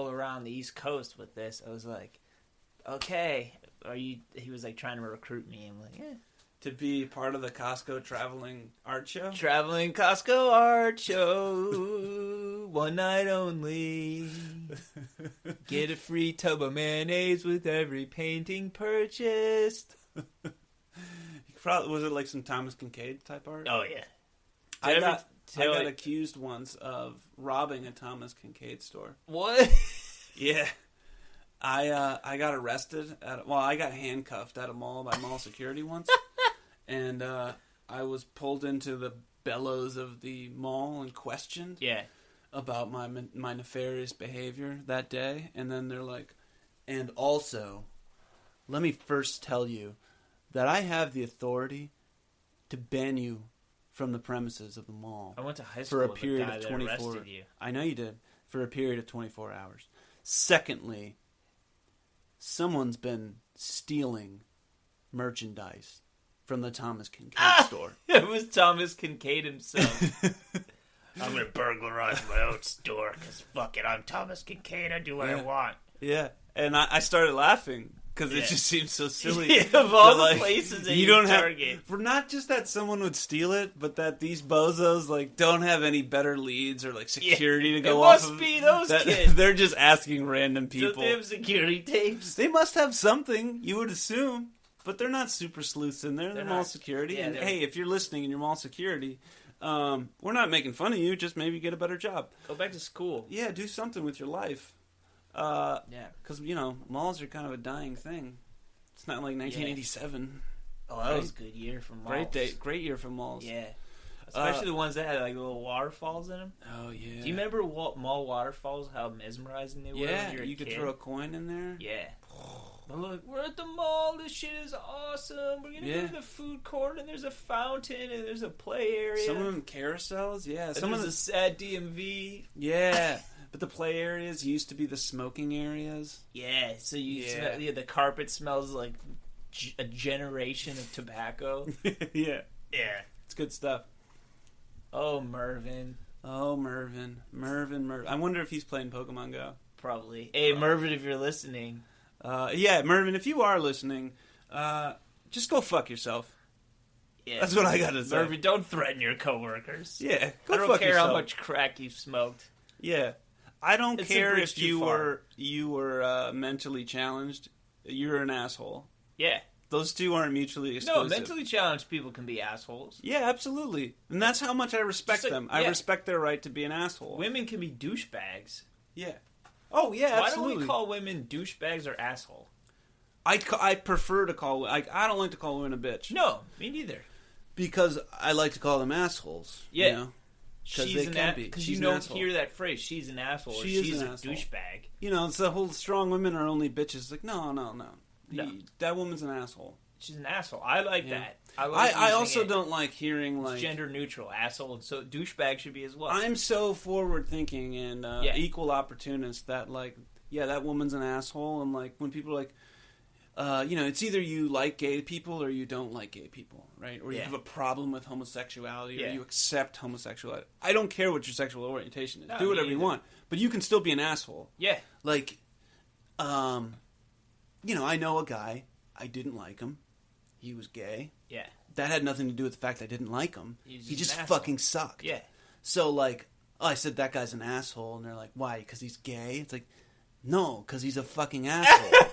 around the East Coast with this." I was like, "Okay, are you?" He was like trying to recruit me. I'm like, "Yeah." To be part of the Costco traveling art show? Traveling Costco art show, one night only. Get a free tub of mayonnaise with every painting purchased. Was it like some Thomas Kincaid type art? Oh, yeah. I got accused once of robbing a Thomas Kincaid store. What? Yeah. I got arrested I got handcuffed at a mall by mall security once. And I was pulled into the bellows of the mall and questioned about my nefarious behavior that day. And then they're like, and also, let me first tell you that I have the authority to ban you from the premises of the mall. I went to high school for a period of 24 arrested you. I know you did. For a period of 24 hours. Secondly, someone's been stealing merchandise from the Thomas Kincaid store. It was Thomas Kincaid himself. I'm going to burglarize my own store because fuck it, I'm Thomas Kincaid. I do what I want. Yeah. And I started laughing because it just seems so silly. Of all the places that you don't target. For not just that someone would steal it, but that these bozos don't have any better leads or security to go off of. It must be those kids. They're just asking random people. Don't they have security tapes? They must have something, you would assume. But they're not super sleuths in there. They're mall security. Yeah, and hey, if you're listening and you're mall security, we're not making fun of you. Just maybe get a better job. Go back to school. Yeah, do something with your life. Because, malls are kind of a dying thing. It's not like 1987. Oh, that was a good year for malls. Great year for malls. Yeah. Especially the ones that had little waterfalls in them. Oh, yeah. Do you remember mall waterfalls, how mesmerizing they were when you were a kid? Could throw a coin in there. Yeah. We're at the mall, this shit is awesome. We're going to go to the food court, and there's a fountain, and there's a play area. Some of them carousels, yeah. Some of the sad DMV. Yeah. But the play areas used to be the smoking areas. Yeah, so smell, the carpet smells like a generation of tobacco. Yeah. Yeah. It's good stuff. Oh, Mervin. Mervin. I wonder if he's playing Pokemon Go. Probably. Hey, Mervin, if you're listening. Mervin, if you are listening, just go fuck yourself. Yeah. That's what I gotta say. Mervin, don't threaten your coworkers. Yeah, I don't care how much crack you've smoked. Yeah. I don't care if you were mentally challenged. You're an asshole. Yeah. Those two aren't mutually exclusive. No, mentally challenged people can be assholes. Yeah, absolutely. And that's how much I respect them. I respect their right to be an asshole. Women can be douchebags. Yeah. Oh, yeah, absolutely. Why don't we call women douchebags or asshole? I prefer to call... I don't like to call women a bitch. No, me neither. Because I like to call them assholes. Yeah. You know? Because you don't hear that phrase, she's an asshole, or she's a douchebag. It's the whole strong women are only bitches. Like, no. That woman's an asshole. She's an asshole. I like that. I also don't like hearing it's gender neutral, asshole, and so douchebag should be as well. I'm so forward thinking and equal opportunist that that woman's an asshole, and when people are like, it's either you like gay people or you don't like gay people, right? Or you have a problem with homosexuality or you accept homosexuality. I don't care what your sexual orientation is. Do whatever you want. But you can still be an asshole. Yeah. I know a guy. I didn't like him. He was gay. Yeah. That had nothing to do with the fact I didn't like him. He just fucking sucked. Yeah. So, I said that guy's an asshole, and they're like, why? Because he's gay? It's like, no, because he's a fucking asshole.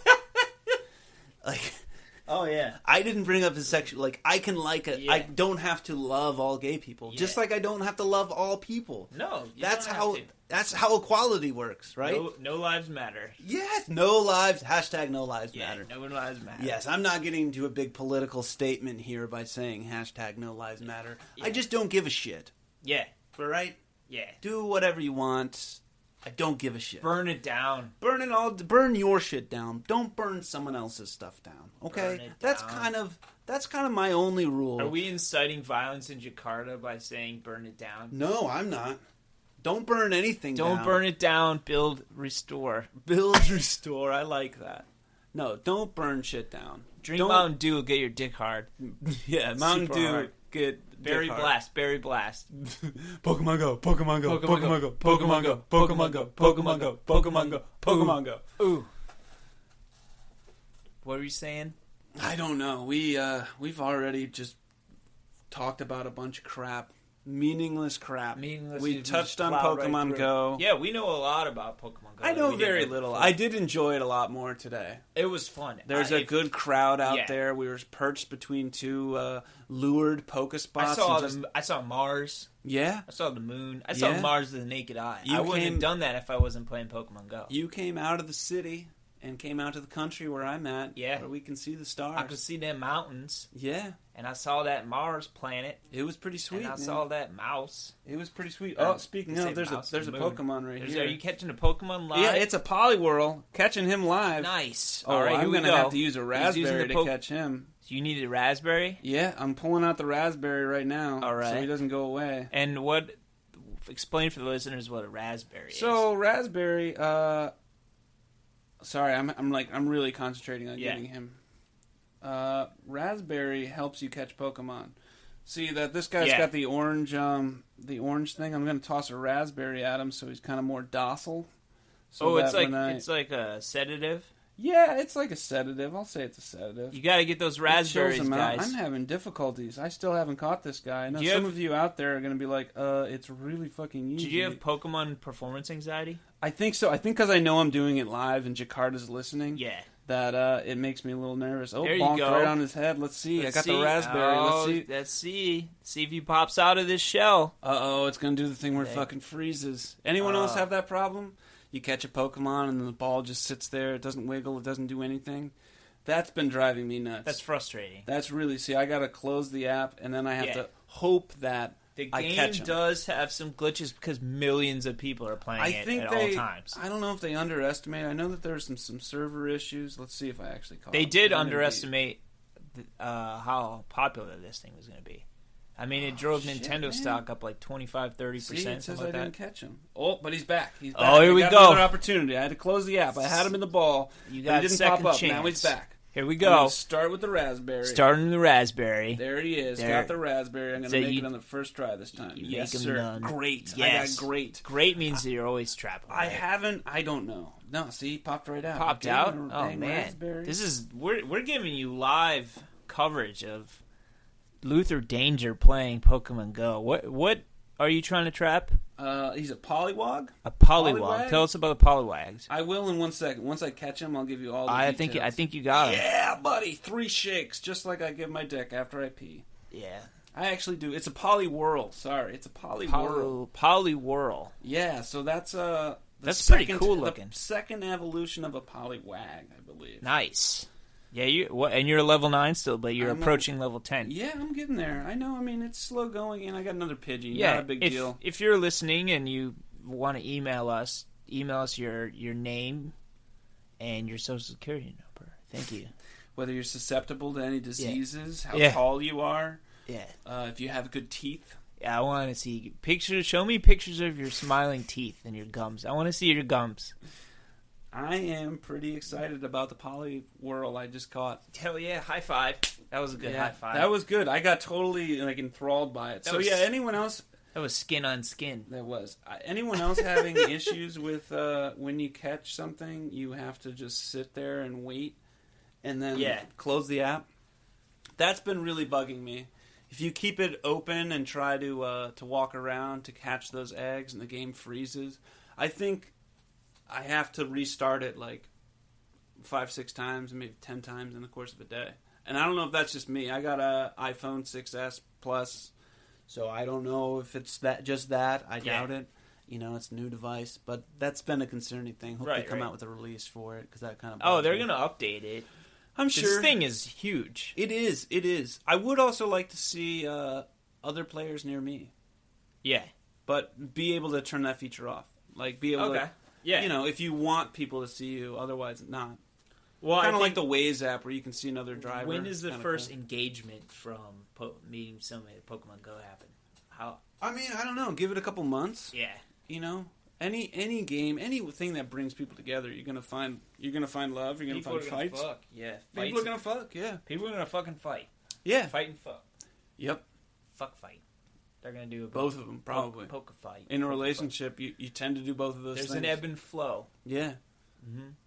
Oh, yeah. I didn't bring up his sexual... I can I don't have to love all gay people. Yeah. Just like I don't have to love all people. No, that's how equality works, right? No lives matter. Yes, no lives... #no lives matter. No lives matter. Yes, I'm not getting into a big political statement here by saying #no lives matter. Yeah. I just don't give a shit. Yeah. Right? Yeah. Do whatever you want. I don't give a shit. Burn it down. Burn your shit down. Don't burn someone else's stuff down. Okay? That's kind of my only rule. Are we inciting violence in Jakarta by saying burn it down? No, I'm not. Don't burn anything down. Don't burn it down. Build, restore. Build, restore. I like that. No, don't burn shit down. Drink Mountain Dew will get your dick hard. Yeah, Mountain Dew get Berry Blast. Berry Blast. Pokemon Go. Pokemon Go. Pokemon Go. Pokemon Go. Pokemon Go. Pokemon Go. Pokemon Go. Pokemon Go. Ooh. What were you saying? I don't know. We've already just talked about a bunch of crap. Meaningless crap. We touched on Pokemon Go. Yeah, we know a lot about Pokemon Go. I know very little. I did enjoy it a lot more today. It was fun. There's a good crowd out there. We were perched between two lured Pokespots. I saw Mars. Yeah? I saw the moon. I saw Mars with the naked eye. I wouldn't have done that if I wasn't playing Pokemon Go. You came out of the city and came out to the country where I'm at. Yeah. Where we can see the stars. I could see them mountains. Yeah. And I saw that Mars planet. It was pretty sweet. And I saw that mouse. It was pretty sweet. Oh, speaking of, there's a Pokemon right here. Are you catching a Pokemon live? Yeah, it's a Poliwhirl. Catching him live. Nice. All right, I'm going to have to use a raspberry to catch him. You need a raspberry? Yeah, I'm pulling out the raspberry right now. All right. So he doesn't go away. And explain for the listeners what a raspberry is. So, raspberry, sorry, I'm really concentrating on getting him. Raspberry helps you catch Pokemon. See that this guy's got the orange thing. I'm going to toss a raspberry at him so he's kind of more docile. So it's like a sedative. Yeah, it's like a sedative. I'll say it's a sedative. You got to get those raspberries, guys. I'm having difficulties. I still haven't caught this guy. I know some of you out there are going to be like, it's really fucking easy. Did you have Pokemon performance anxiety? I think so. I think because I know I'm doing it live and Jakarta's listening. Yeah. That it makes me a little nervous. Oh, there you bonked go. Right on his head. Let's see. I got the raspberry. Let's see. See if he pops out of this shell. Uh-oh, it's going to do the thing where it fucking freezes. Anyone else have that problem? You catch a Pokemon and then the ball just sits there. It doesn't wiggle. It doesn't do anything. That's been driving me nuts. That's frustrating. That's really... See, I got to close the app and then I have to hope that I catch him. The game does have some glitches because millions of people are playing at all times. I don't know if they underestimate. I know that there's some server issues. Let's see if I actually caught They did underestimate how popular this thing was going to be. I mean, it drove Nintendo stock up like 25-30%. See, it says I didn't catch him. Oh, but he's back. He's back. Oh, here we go. Another opportunity. I had to close the app. I had him in the ball. You got he didn't second pop up. chance. Now he's back. Here we go. Start with the raspberry. Starting the raspberry. There he is. Got the raspberry. I'm going to make it on the first try this time. Yes, sir. Great. Yes. I got great. Great means that you're always trapping. Right? I don't know. No, see, he popped right out. Popped out? Oh, man. Raspberry. We're giving you live coverage of Luther Danger playing Pokemon Go. What are you trying to trap? He's a Poliwag. A Poliwag. Tell us about the Poliwags. I will in 1 second. Once I catch him, I'll give you all the details. I think you got him. Yeah, buddy. 3 shakes, just like I give my dick after I pee. Yeah. I actually do. It's a Poliwhirl. Sorry, it's a Poliwhirl. Poliwhirl. Yeah, so that's pretty cool looking. The second evolution of a Poliwag, I believe. Nice. Yeah, and you're level 9 still, but you're approaching level 10. Yeah, I'm getting there. I know. I mean, it's slow going, and I got another Pidgey. Yeah, not a big deal. If you're listening and you want to email us your name and your social security number. Thank you. Whether you're susceptible to any diseases, how tall you are. Yeah. If you have good teeth. Yeah, I want to see pictures. Show me pictures of your smiling teeth and your gums. I want to see your gums. I am pretty excited about the Poliwhirl I just caught. Hell yeah, high five. That was a good high five. That was good. I got totally enthralled by it. Anyone else? That was skin on skin. That was. Anyone else having issues with when you catch something, you have to just sit there and wait and then close the app? That's been really bugging me. If you keep it open and try to walk around to catch those eggs and the game freezes, I think I have to restart it like 5-6 times, maybe 10 times in the course of a day. And I don't know if that's just me. I got a iPhone 6s Plus, so I don't know if it's just that. I doubt it. It's a new device, but that's been a concerning thing. Hope they come out with a release for it because that kind of. Oh, they're gonna update it. I'm sure. This thing is huge. It is. It is. I would also like to see other players near me. Yeah, but be able to turn that feature off. Like, be able to, yeah. you know, if you want people to see you, otherwise not. Well, kind of like the Waze app where you can see another driver. When is the first cool. engagement from meeting somebody at Pokemon Go happen? How? I mean, I don't know. Give it a couple months. Yeah. You know, any game, anything that brings people together, you're gonna find love. You're gonna find fights. Fuck. Yeah. People are gonna fuck. Yeah. People are gonna fucking fight. Yeah. Fight and fuck. Yep. Fuck fight. They're gonna do both of them probably. Poke fight. In a relationship, you tend to do both of those things. There's an ebb and flow. Yeah.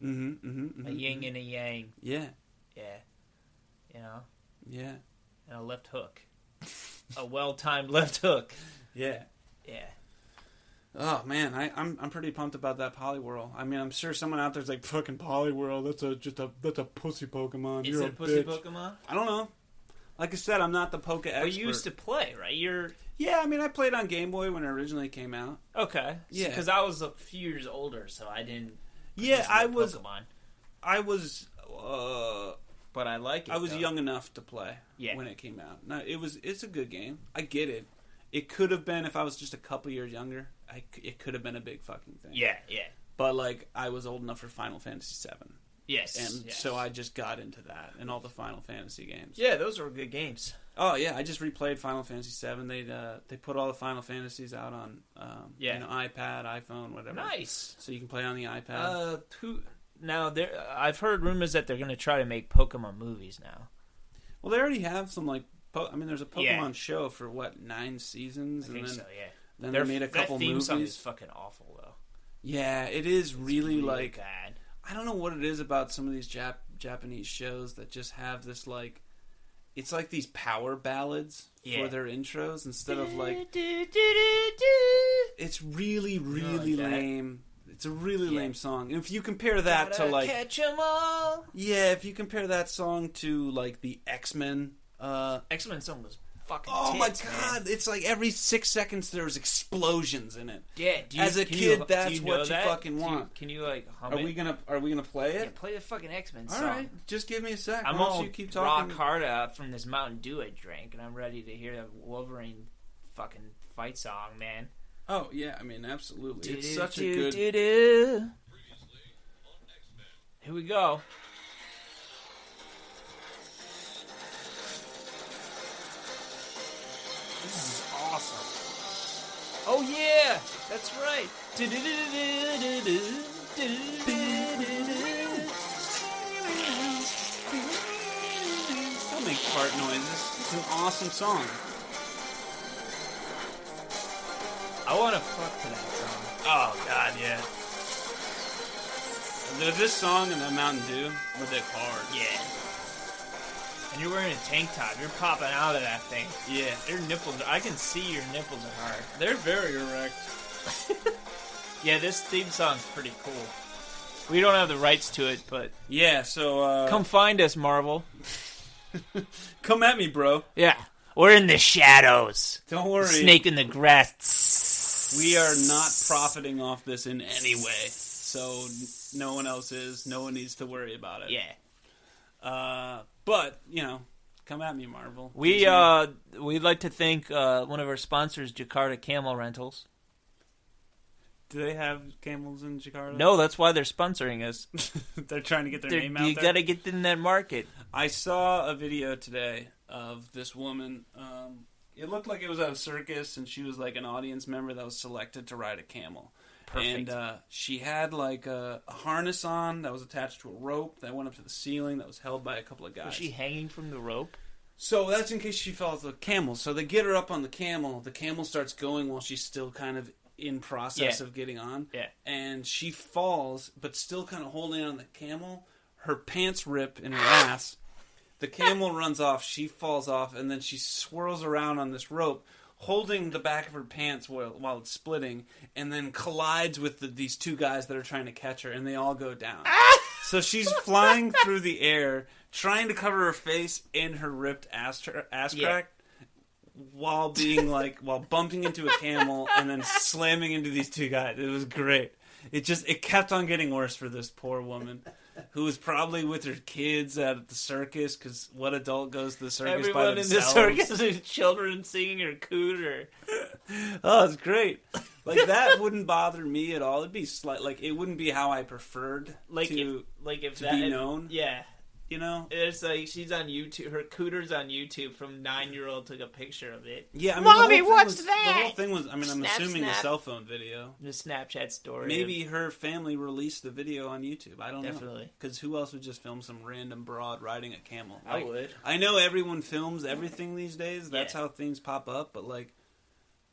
A yin and a yang. Yeah. Yeah. You know? Yeah. And a left hook. A well-timed left hook. Yeah. Yeah. Oh man, I'm pretty pumped about that Poliwhirl. I mean, I'm sure someone out there's like, fucking Poliwhirl, that's a pussy Pokemon. Is You're it a pussy Pokemon? I don't know. Like I said, I'm not the Poke expert. But you used to play, right? Yeah, I mean, I played on Game Boy when it originally came out. Okay. Yeah. Because I was a few years older, so I didn't. Yeah, I was. Pokemon. But I like it. I was young enough to play when it came out. No, it's a good game. I get it. It could have been if I was just a couple years younger. It could have been a big fucking thing. Yeah, yeah. But like, I was old enough for Final Fantasy VII. Yes. And so I just got into that and all the Final Fantasy games. Yeah, those were good games. Oh yeah, I just replayed Final Fantasy VII. They put all the Final Fantasies out on iPad, iPhone, whatever. Nice. So you can play on the iPad. Now I've heard rumors that they're going to try to make Pokemon movies now. Well, they already have some like. There's a Pokemon show for 9 seasons. I think so. Yeah. Then they made a couple that theme movies. song is fucking awful though. Yeah, it is really like bad. I don't know what it is about some of these Japanese shows that just have this like, it's like these power ballads for their intros instead of like. It's really lame. It's a really lame song. And if you compare that to like catch 'em all. Yeah, if you compare that song to like the X-Men. X-Men song was fucking. Oh tits, my god! Man. It's like every 6 seconds there's explosions in it. Yeah, as a kid, that's what you fucking want. Can you like hum Are we gonna play it? Yeah, play the fucking X-Men song. All right, just give me a sec. I'm all all keep talking. rock hard out from this Mountain Dew I drank, and I'm ready to hear the Wolverine fucking fight song, man. Oh yeah, I mean absolutely. It's such a good. Here we go. This is awesome. Oh yeah, that's right. Don't make fart noises. It's an awesome song. I want to fuck to that song. Oh god, yeah. This song and the Mountain Dew were they hard. Yeah. And you're wearing a tank top. You're popping out of that thing. Yeah. Your nipples, I can see your nipples are hard. They're very erect. Yeah, this theme song's pretty cool. We don't have the rights to it, but... Yeah, so, come find us, Marvel. Come at me, bro. Yeah. We're in the shadows. Don't worry. Snake in the grass. We are not profiting off this in any way. So, no one else is. No one needs to worry about it. Yeah. But, you know, come at me, Marvel. We'd like to thank one of our sponsors, Jakarta Camel Rentals. Do they have camels in Jakarta? No, that's why they're sponsoring us. They're trying to get their name out there? You gotta get in that market. I saw a video today of this woman. It looked like it was at a circus, and she was like an audience member that was selected to ride a camel. Perfect. And she had like a harness on that was attached to a rope that went up to the ceiling that was held by a couple of guys. Was she hanging from the rope? So that's in case she fell off the camel. So they get her up on the camel. The camel starts going while she's still kind of in process of getting on. Yeah. And she falls, but still kind of holding on the camel. Her pants rip in her ass. The camel runs off. She falls off, and then she swirls around on this rope, holding the back of her pants while it's splitting, and then collides with these two guys that are trying to catch her, and they all go down. So she's flying through the air, trying to cover her face and her ripped ass crack, while bumping into a camel and then slamming into these two guys. It was great. It kept on getting worse for this poor woman, who was probably with her kids at the circus, because what adult goes to the circus by themselves? Everyone in the circus is children singing or cooter. Oh, it's great. Like, that wouldn't bother me at all. It'd be like, it wouldn't be how I preferred like to be known. Yeah. You know? It's like she's on YouTube. Her cooter's on YouTube from 9-year-old took a picture of it. Yeah, I mean, Mommy, what's that? The whole thing was, I mean, I'm assuming a cell phone video. The Snapchat story. Maybe her family released the video on YouTube. I don't know. Definitely. Because who else would just film some random broad riding a camel? I would. I know everyone films everything these days. That's how things pop up. But, like,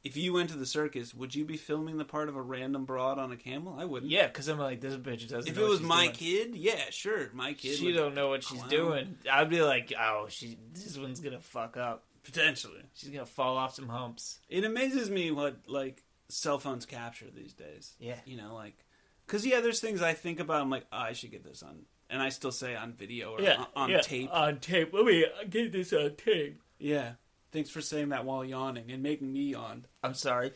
if you went to the circus, would you be filming the part of a random broad on a camel? I wouldn't. Yeah, because I'm like, this bitch doesn't If know it was what she's my doing. kid, yeah, sure. My kid She don't know what she's doing. I'd be like, oh, this one's going to fuck up. Potentially. She's going to fall off some humps. It amazes me what, like, cell phones capture these days. Yeah. You know, like... Because, there's things I think about. I'm like, oh, I should get this on... And I still say on video or on tape. On tape. Let me get this on tape. Yeah. Thanks for saying that while yawning and making me yawn. I'm sorry.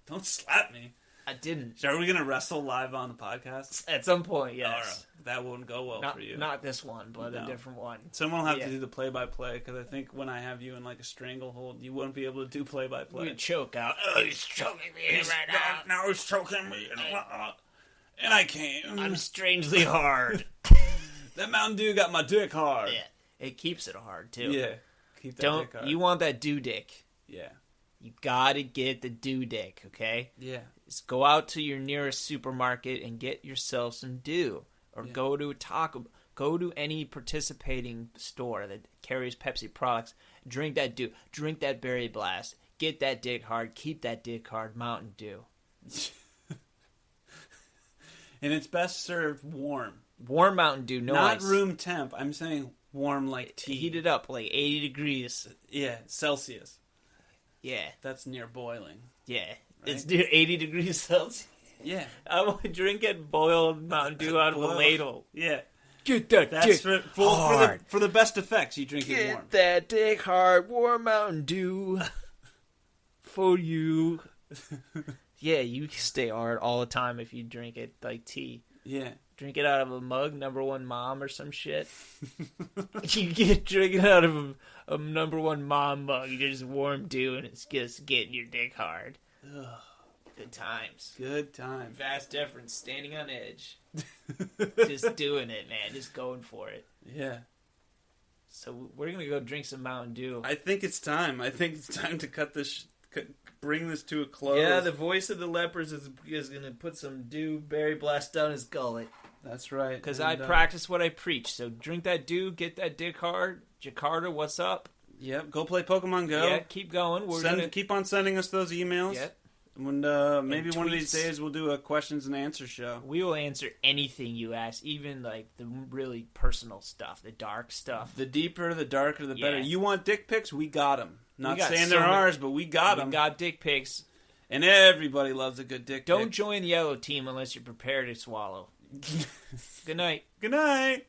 Don't slap me. I didn't. So are we going to wrestle live on the podcast? At some point, yes. All right. That wouldn't go well for you. Not this one, but a different one. Someone will have to do the play-by-play, because I think when I have you in, like, a stranglehold, you won't be able to do play-by-play. You choke out. Oh, he's choking me right now. Now he's choking me. And I can't. I'm strangely hard. That Mountain Dew got my dick hard. Yeah. It keeps it hard, too. Yeah. Keep that dick hard. You want that dew dick. Yeah. You gotta get the dew dick, okay? Yeah. Just go out to your nearest supermarket and get yourself some dew. Or go to go to any participating store that carries Pepsi products. Drink that dew. Drink that Berry Blast. Get that dick hard. Keep that dick hard. Mountain Dew. And it's best served warm. Warm Mountain Dew, no Not ice. room temp. I'm saying warm like tea. Heat it up like 80 degrees. Yeah, Celsius. Yeah. That's near boiling. Yeah. Right? It's near 80 degrees Celsius. Yeah. I want to drink it boiled Mountain Dew out of a ladle. Yeah. Get that That's dick hard. For the best effects, you drink it warm. Get that dick hard, warm Mountain Dew for you. Yeah, you stay hard all the time if you drink it like tea. Yeah. Drink it out of a mug, number one mom or some shit. You get drink it out of a number one mom mug. You just warm dew and it's just getting your dick hard. Ugh. Good times. Good times. Vast difference. Standing on edge. Just doing it, man. Just going for it. Yeah. So we're going to go drink some Mountain Dew. I think it's time. I think it's time to cut this... bring this to a close. Yeah, the voice of the lepers is going to put some dew berry blast down his gullet. That's right. Because I practice what I preach. So drink that dew, get that dick hard. Jakarta, what's up? Yep, go play Pokemon Go. Yeah, keep going. Keep on sending us those emails. Yep. And maybe one of these days we'll do a questions and answers show. We will answer anything you ask, even like the really personal stuff, the dark stuff. The deeper, the darker, the better. You want dick pics? We got them. Not saying they're ours, but we got them. We got dick pics. And everybody loves a good dick pic. Don't join the yellow team unless you're prepared to swallow. Good night. Good night.